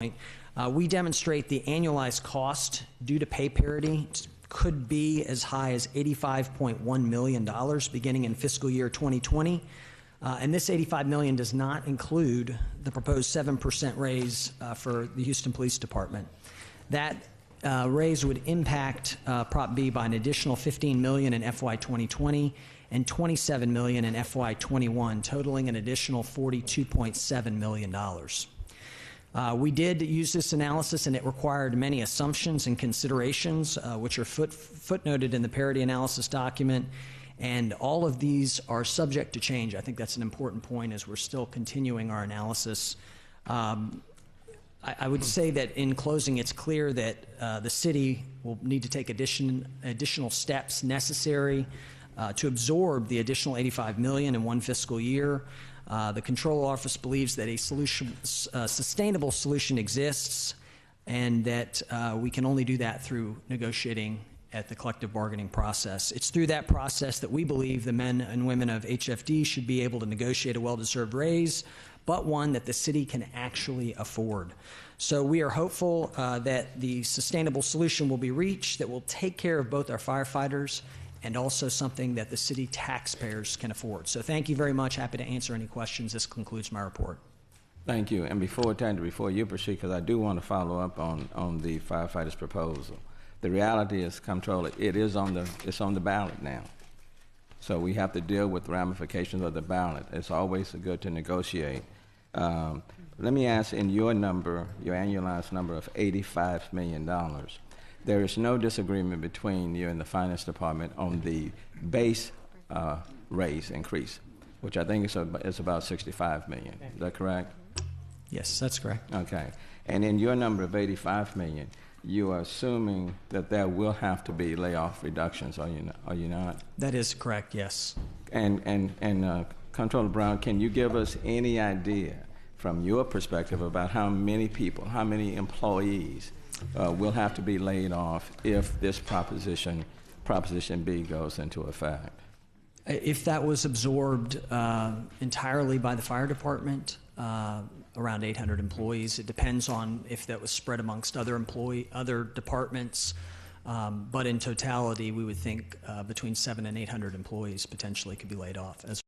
We demonstrate the annualized cost due to pay parity could be as high as $85.1 million beginning in fiscal year 2020. And this $85 million does not include the proposed 7% raise for the Houston Police Department. That raise would impact Prop B by an additional $15 million in FY 2020 and $27 million in FY 21, totaling an additional $42.7 million. We did use this analysis, and it required many assumptions and considerations, which are footnoted in the parity analysis document, and all of these are subject to change. I think that's an important point as we're still continuing our analysis. I would say that in closing, it's clear that the city will need to take additional steps necessary to absorb the additional $85 million in one fiscal year. The Comptroller Office believes that a sustainable solution exists, and that we can only do that through negotiating at the collective bargaining process. It's through that process that we believe the men and women of HFD should be able to negotiate a well-deserved raise, but one that the city can actually afford. So we are hopeful that the sustainable solution will be reached that will take care of both our firefighters and also something that the city taxpayers can afford. So thank you very much. Happy to answer any questions. This concludes my report. Thank you. And before you proceed, because I do want to follow up on the firefighters' proposal. The reality is, Comptroller, it's on the ballot now. So we have to deal with the ramifications of the ballot. It's always good to negotiate. Let me ask, in your annualized number of $85 million, there is no disagreement between you and the Finance Department on the base raise increase, which I think is about $65 million. Is that correct? Yes, that's correct. Okay. And in your number of $85 million, you are assuming that there will have to be layoff reductions, are you not? That is correct, yes. And Comptroller Brown, can you give us any idea from your perspective about how many people, how many employees will have to be laid off if this Proposition B goes into effect? If that was absorbed entirely by the fire department, around 800 employees. It depends on if that was spread amongst other departments. But in totality, we would think between 700 and 800 employees potentially could be laid off as